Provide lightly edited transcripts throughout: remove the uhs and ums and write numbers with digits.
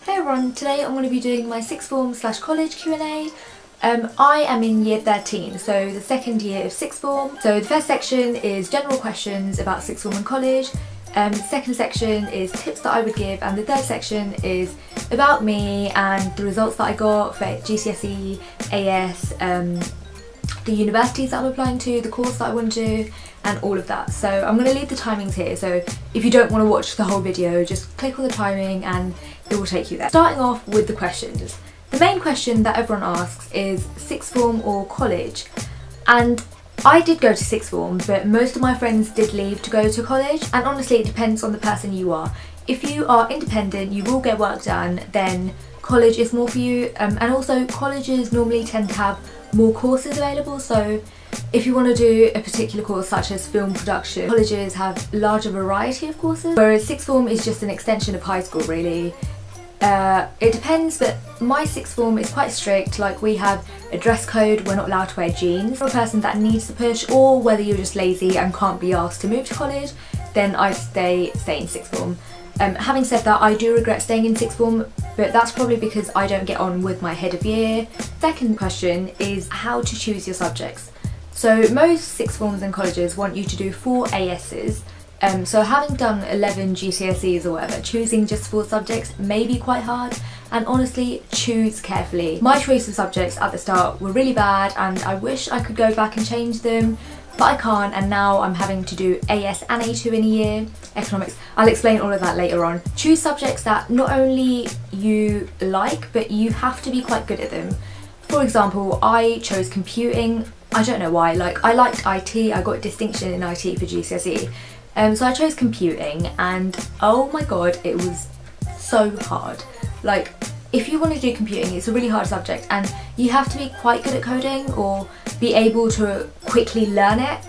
Hey everyone, today I'm going to be doing my sixth form / college Q&A. I am in year 13, so the second year of sixth form. So the first section is general questions about sixth form and college. The second section is tips that I would give, and the third section is about me and the results that I got for Gcse, AS, the universities that I'm applying to, the course that I want to do, and all of that. So I'm going to leave the timings here, so if you don't want to watch the whole video, just click on the timing and it will take you there. Starting off with the questions. The main question that everyone asks is sixth form or college, and I did go to sixth form, but most of my friends did leave to go to college, and honestly it depends on the person you are. If you are independent, you will get work done, then college is more for you, and also colleges normally tend to have more courses available, so if you want to do a particular course such as film production, colleges have larger variety of courses, whereas sixth form is just an extension of high school really. It depends, but my sixth form is quite strict. Like, we have a dress code, we're not allowed to wear jeans. For a person that needs to push, or whether you're just lazy and can't be asked to move to college, then I stay in sixth form. Having said that, I do regret staying in sixth form, but that's probably because I don't get on with my head of year. Second question is how to choose your subjects. So most sixth forms and colleges want you to do 4 ASs. So having done 11 GCSEs or whatever, choosing just 4 subjects may be quite hard, and honestly, choose carefully. My choice of subjects at the start were really bad, and I wish I could go back and change them, but I can't, and now I'm having to do AS and A2 in a year. Economics, I'll explain all of that later on. Choose subjects that not only you like, but you have to be quite good at them. For example, I chose computing. I don't know why, like, I liked IT, I got distinction in IT for GCSE. So I chose computing, and oh my god, it was so hard. Like, if you want to do computing, it's a really hard subject, and you have to be quite good at coding or be able to quickly learn it.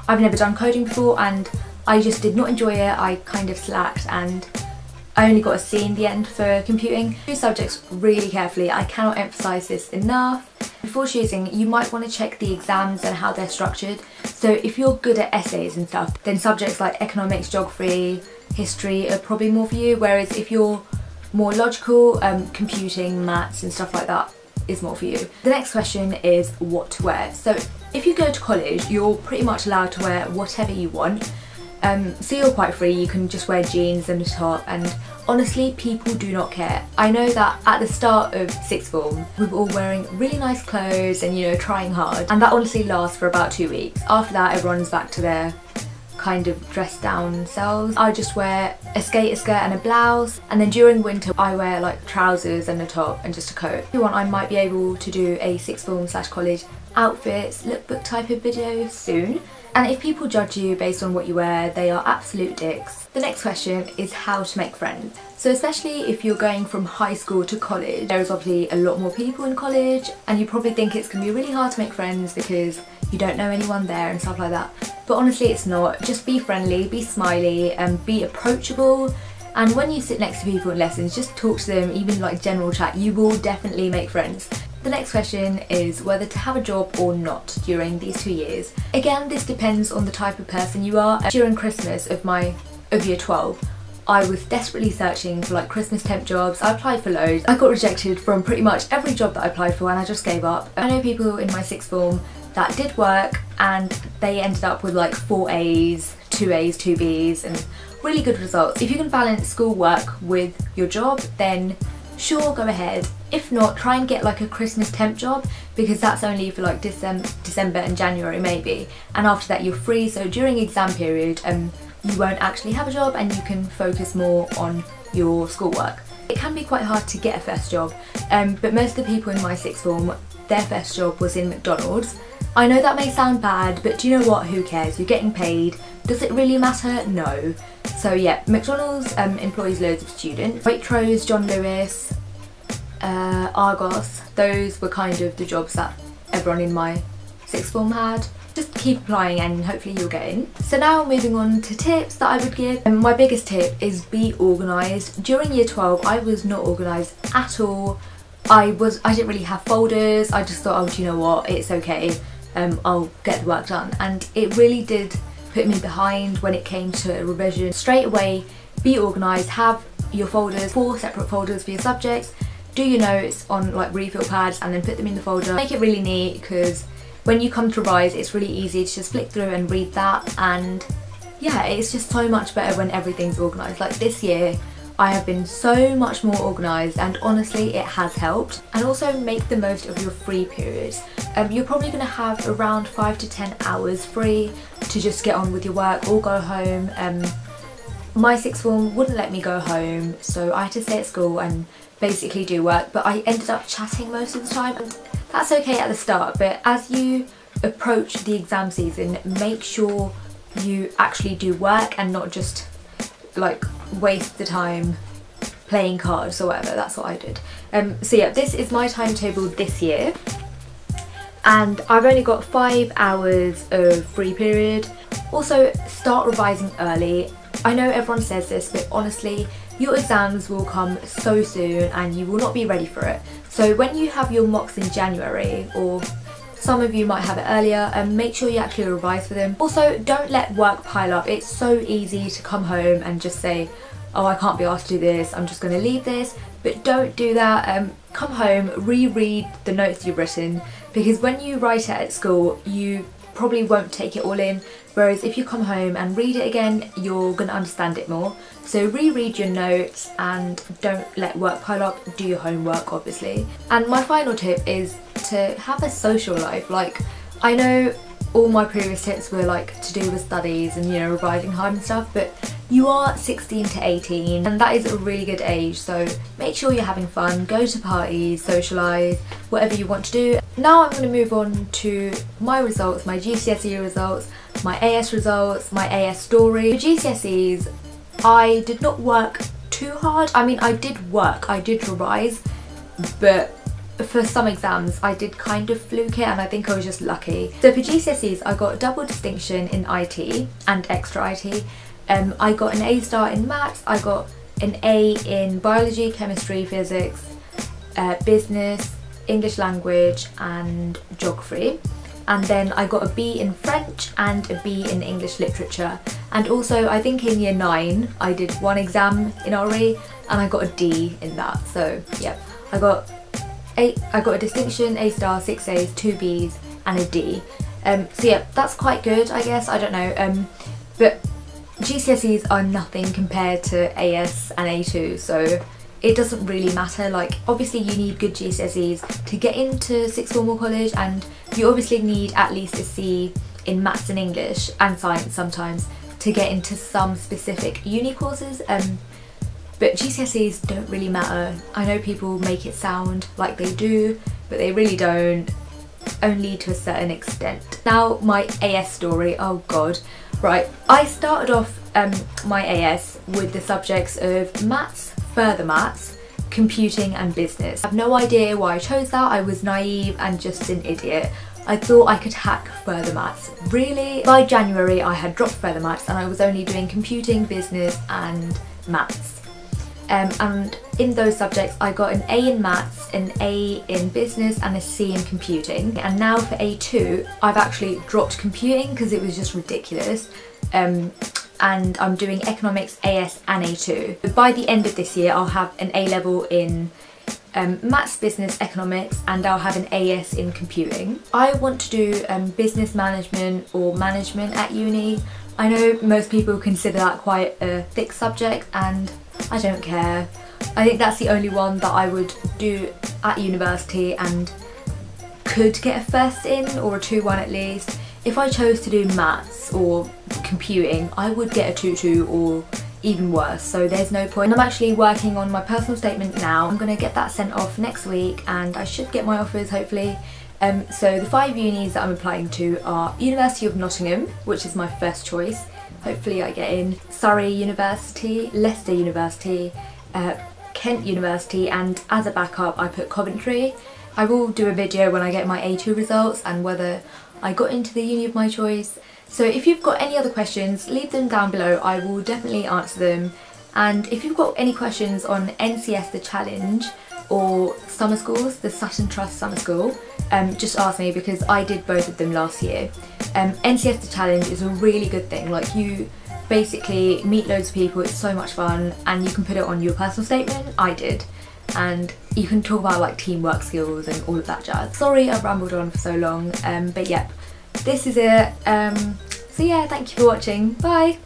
I've never done coding before, and I just did not enjoy it. I kind of slacked, and I only got a C in the end for computing. Choose subjects really carefully. I cannot emphasise this enough. Before choosing, you might want to check the exams and how they're structured. So if you're good at essays and stuff, then subjects like economics, geography, history are probably more for you, whereas if you're more logical, computing, maths and stuff like that is more for you. The next question is what to wear. So if you go to college, you're pretty much allowed to wear whatever you want. So you're quite free, you can just wear jeans and a top, and honestly people do not care. I know that at the start of sixth form we were all wearing really nice clothes and, you know, trying hard, and that honestly lasts for about 2 weeks. After that everyone's back to their kind of dressed down selves. I just wear a skater skirt and a blouse, and then during winter I wear like trousers and a top and just a coat. If you want, I might be able to do a sixth form / college outfits lookbook type of video soon. And if people judge you based on what you wear, they are absolute dicks. The next question is how to make friends. So especially if you're going from high school to college, there is obviously a lot more people in college, and you probably think it's going to be really hard to make friends because you don't know anyone there and stuff like that. But honestly it's not. Just be friendly, be smiley, and be approachable. And when you sit next to people in lessons, just talk to them, even like general chat, you will definitely make friends. The next question is whether to have a job or not during these 2 years. Again, this depends on the type of person you are. During Christmas of year 12, I was desperately searching for like Christmas temp jobs. I applied for loads. I got rejected from pretty much every job that I applied for, and I just gave up. I know people in my sixth form that did work and they ended up with like 4 A's, 2 A's, 2 B's, and really good results. If you can balance schoolwork with your job, then sure, go ahead. If not, try and get like a Christmas temp job, because that's only for like December and January maybe, and after that you're free, so during exam period you won't actually have a job and you can focus more on your schoolwork. It can be quite hard to get a first job, but most of the people in my sixth form, their first job was in McDonald's. I know that may sound bad, but do you know what, who cares? You're getting paid. Does it really matter? No. So yeah, McDonald's employs loads of students. Waitrose, John Lewis, Argos, those were kind of the jobs that everyone in my sixth form had. Just keep applying and hopefully you'll get in. So now moving on to tips that I would give. My biggest tip is be organised. During year 12 I was not organised at all. I didn't really have folders. I just thought, oh, do you know what, it's okay, I'll get the work done, and it really did put me behind when it came to revision. Straight away, be organised, have your folders, 4 separate folders for your subjects. Do your notes on like refill pads and then put them in the folder. Make it really neat, because when you come to revise it's really easy to just flick through and read that, and yeah, it's just so much better when everything's organised. Like this year I have been so much more organised, and honestly it has helped. And also make the most of your free periods. You're probably going to have around 5 to 10 hours free to just get on with your work or go home. My sixth form wouldn't let me go home, so I had to stay at school and basically do work, but I ended up chatting most of the time, and that's okay at the start, but as you approach the exam season, make sure you actually do work and not just like waste the time playing cards or whatever. That's what I did. So yeah, this is my timetable this year, and I've only got 5 hours of free period. Also, start revising early. I know everyone says this, but honestly, your exams will come so soon and you will not be ready for it. So when you have your mocks in January, or some of you might have it earlier, and make sure you actually revise for them. Also, don't let work pile up. It's so easy to come home and just say, oh, I can't be asked to do this, I'm just going to leave this. But don't do that. Come home, reread the notes you've written, because when you write it at school, you probably won't take it all in, whereas if you come home and read it again, you're going to understand it more. So reread your notes and don't let work pile up. Do your homework, obviously. And my final tip is to have a social life. Like, I know all my previous tips were like to do with studies and, you know, revising hard and stuff, but you are 16 to 18 and that is a really good age, so make sure you're having fun, go to parties, socialise, whatever you want to do. Now I'm going to move on to my results, my GCSE results, my AS results, my AS story. For GCSEs, I did not work too hard. I mean, I did work, I did revise, but for some exams I did kind of fluke it, and I think I was just lucky. So for GCSEs I got a double distinction in IT and extra IT. I got an A star in maths, I got an A in biology, chemistry, physics, business, English language and geography. And then I got a B in French and a B in English literature. And also I think in year 9 I did one exam in RE and I got a D in that. So yeah, I got a distinction, A star, 6 A's, 2 B's and a D. So yeah, that's quite good, I guess. I don't know. But GCSEs are nothing compared to AS and A2, so it doesn't really matter. Like, obviously you need good GCSEs to get into sixth form or college, and you obviously need at least a C in maths and English and science sometimes to get into some specific uni courses. But GCSEs don't really matter. I know people make it sound like they do, but they really don't, only to a certain extent. Now my AS story, oh god. Right, I started off my AS with the subjects of maths, further maths, computing and business. I have no idea why I chose that. I was naive and just an idiot. I thought I could hack further maths. Really? By January I had dropped further maths and I was only doing computing, business and maths. And in those subjects I got an A in maths, an A in business and a C in computing. And now for A2 I've actually dropped computing because it was just ridiculous, and I'm doing economics, AS and A2. But by the end of this year I'll have an A level in maths, business, economics, and I'll have an AS in computing. I want to do business management or management at uni. I know most people consider that quite a thick subject and I don't care. I think that's the only one that I would do at university and could get a first in, or a 2-1 at least. If I chose to do maths or computing, I would get a 2-2 or even worse, so there's no point. I'm actually working on my personal statement now. I'm going to get that sent off next week and I should get my offers hopefully. So the 5 unis that I'm applying to are University of Nottingham, which is my first choice. Hopefully I get in. Surrey University, Leicester University, Kent University, and as a backup I put Coventry. I will do a video when I get my A2 results and whether I got into the uni of my choice. So if you've got any other questions, leave them down below. I will definitely answer them. And if you've got any questions on NCS The Challenge or summer schools, the Sutton Trust Summer School, just ask me because I did both of them last year. NCS The Challenge is a really good thing. Like, you basically meet loads of people. It's so much fun, and you can put it on your personal statement. I did. And you can talk about like teamwork skills and all of that jazz. Sorry I've rambled on for so long, but yep, this is it. So yeah, thank you for watching. Bye!